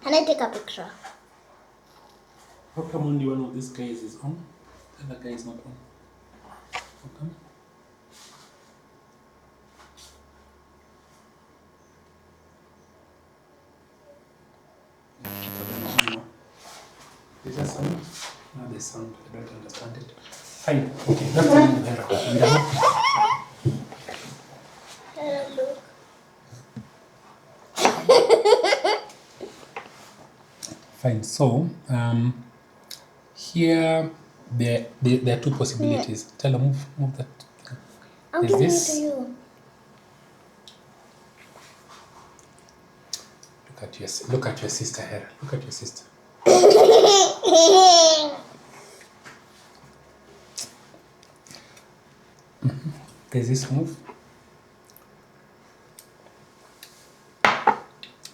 Can I take a picture? How come only one of these guys is on? The other guy is not on. How come? Is that sound? No, the sound. I don't understand it. Fine. Okay, that's the name of Hera. Look. Fine. So, here there are two possibilities. Telo, move that. I'm There's giving this. it to you. Look at your sister, Hera. Look at your sister. There's this move.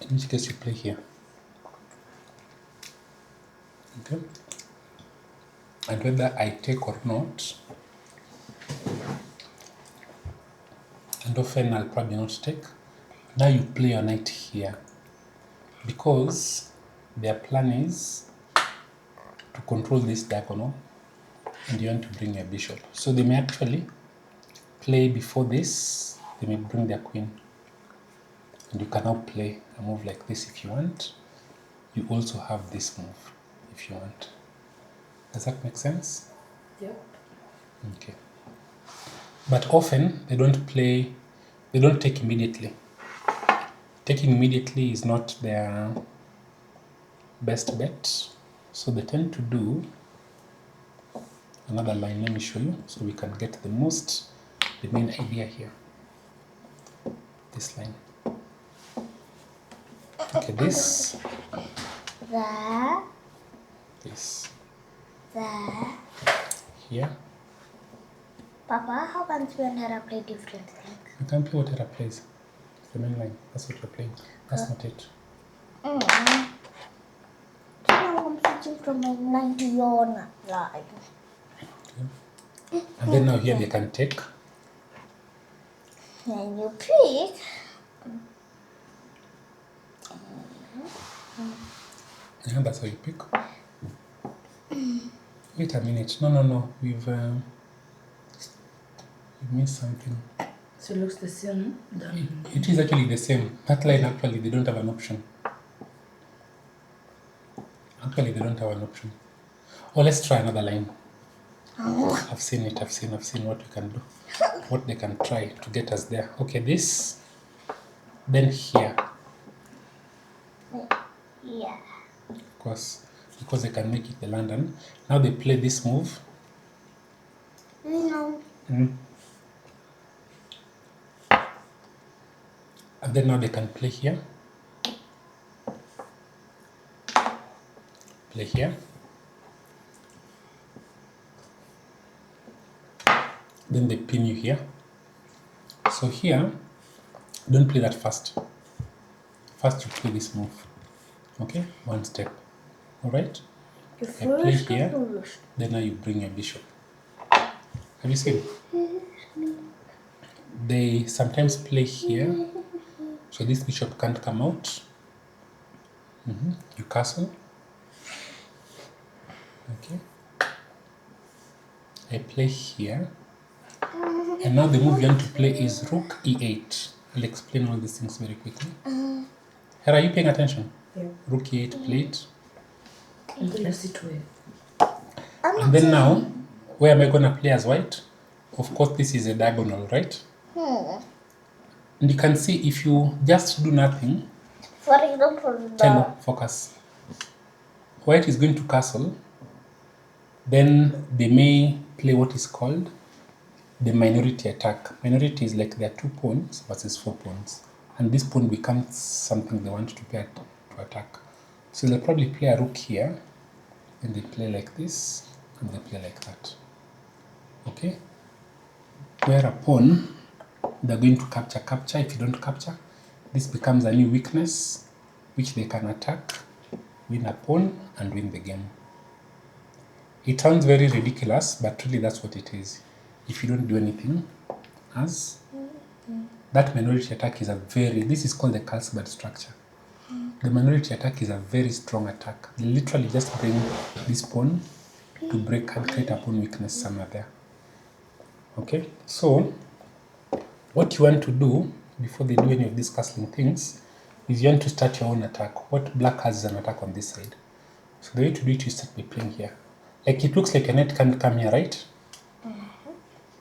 In which case you play here. Okay. And whether I take or not, and often I'll probably not take. Now you play your knight here, because their plan is to control this diagonal, and you want to bring your bishop. So they may actually play before this. They may bring their queen, and you can now play a move like this if you want. You also have this move if you want. Does that make sense? Yep. Okay. But often they don't take immediately. Taking immediately is not their best bet. So they tend to do another line. Let me show you so we can get the main idea here. This line. Okay, this. There. This. There. Here. Papa, how can you and Hera play different things? You can play what Hera plays. It's the main line. That's what you're playing. That's not it. So now I'm switching from my 90 on line. Okay. And then now here they can take. And you pick. Yeah, that's how you pick. Wait a minute. No. We've missed something. So it looks the same. It is actually the same. That line actually they don't have an option. Actually they don't have an option. Oh, let's try another line. I've seen it. I've seen what we can do. What they can try to get us there. Okay, this. Then here. Yeah. Of course, because they can make it the London. Now they play this move. No. And then now they can play here. Play here. Then they pin you here. So here, don't play that fast. First you play this move. Okay, one step. Alright? I play here, then now you bring your bishop. Have you seen? They sometimes play here, so this bishop can't come out. You castle. Okay. I play here. And now the move you want to play is rook e8. I'll explain all these things very quickly. Hera, are you paying attention? Yeah. Rook e8 plate. And then I sit where? And then now, where am I going to play as white? Of course, this is a diagonal, right? And you can see if you just do nothing. For example, Telo, focus. White is going to castle. Then they may play what is called the minority attack. Minority is like there are 2 pawns versus 4 pawns. And this pawn becomes something they want to play to attack. So they'll probably play a rook here. Then they play like this. And they play like that. Okay? Where a pawn, they're going to capture. If you don't capture, this becomes a new weakness, which they can attack, win a pawn, and win the game. It sounds very ridiculous, but really that's what it is. If you don't do anything, as that minority attack is this is called the Carlsbad structure. The minority attack is a very strong attack. They literally just bring this pawn to break and create a pawn weakness somewhere there. Okay, so what you want to do before they do any of these castling things is you want to start your own attack. What black has is an attack on this side. So the way to do it is start by playing here. Like it looks like a knight can't come here, right?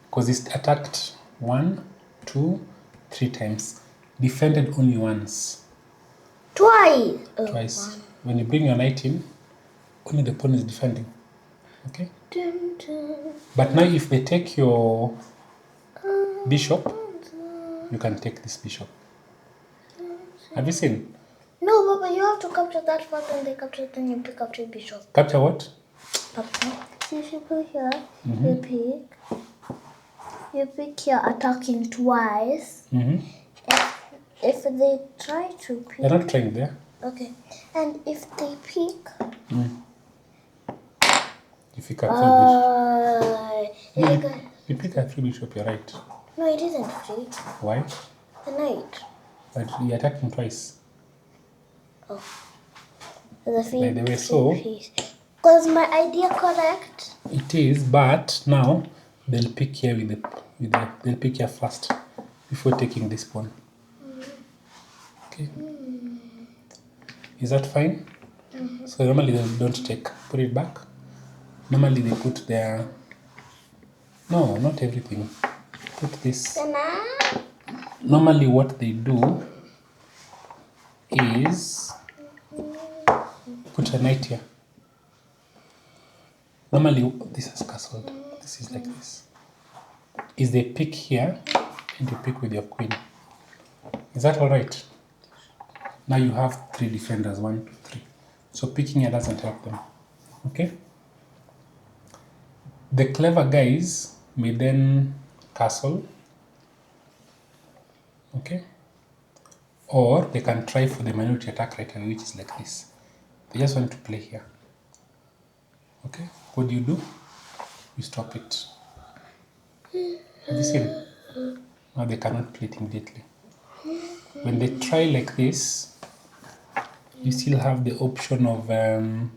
Because it's attacked 1, 2, 3 times. Defended only once. Twice. Twice. When you bring your knight in, only the pawn is defending. Okay? Dun, dun. But now if they take your bishop, you can take this bishop. Have you seen? No, Papa, you have to capture that first and they capture, then you have to capture bishop. Capture what? Papa, see if you go here, you pick here attacking twice. If they try to pick... They're not trying there. Okay. And if they pick... If you pick a free bishop. You pick a free bishop, you're right. No, it isn't free. Why? The knight. But you attacked him twice. Oh. The free, By the way, so... Was my idea correct? It is, but now they'll pick here they'll pick here first before taking this pawn. Okay. Is that fine? So normally they don't take. Put it back. Normally they put their... No, not everything. Put this. Normally what they do is put a knight here. Normally this is castled. This is like this. Is they pick here and you pick with your queen. Is that all right? Now you have 3 defenders, 1, 2, 3. So picking here doesn't help them. Okay? The clever guys may then castle. Okay? Or they can try for the minority attack right away, which is like this. They just want to play here. Okay? What do? You stop it. Have you seen? Now they cannot play it immediately. When they try like this, you still have the option of you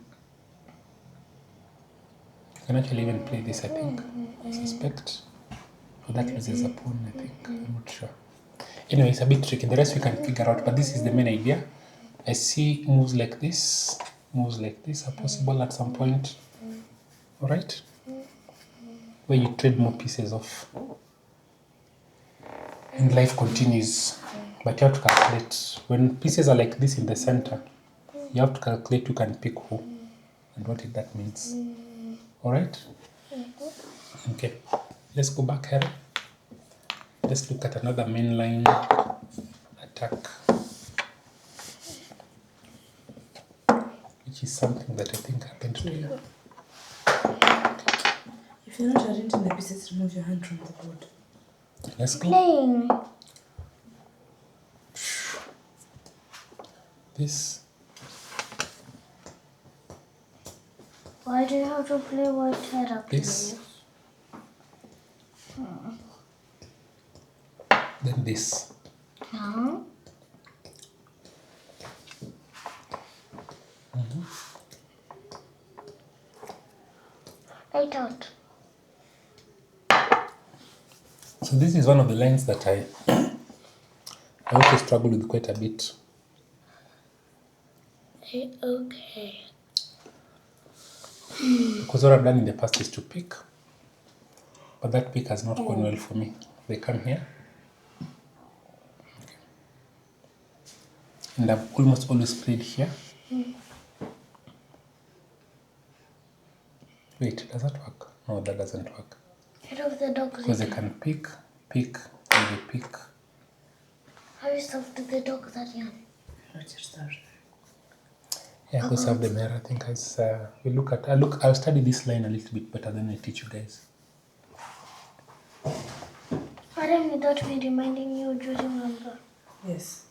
can actually even play this, I think. I suspect. Or that loses a pawn, I think. I'm not sure. Anyway, it's a bit tricky. The rest we can figure out, but this is the main idea. I see moves like this are possible at some point. Alright? Where you trade more pieces off. And life continues. But you have to calculate. When pieces are like this in the center, you have to calculate who can pick who and what that means. Alright? Okay. Let's go back here. Let's look at another mainline attack, which is something that I think happened to you. If you're not arranging the pieces, remove your hand from the board. Let's go. Playing. This. Why do you have to play white Hera, This. please? Then this. No. I thought. So this is one of the lines that I also struggle with quite a bit. Okay. Because what I've done in the past is to pick, but that pick has not gone well for me. They come here, and I've almost always played here. Wait, does that work? No, that doesn't work. Head of the dogs. Because they can pick, and they pick. Have you solved the dogs, Arianne? Not just that. Yeah, because of the mirror, I think as we look at, I'll study this line a little bit better than I teach you guys. Arianne, without me reminding you, do you remember? Yes.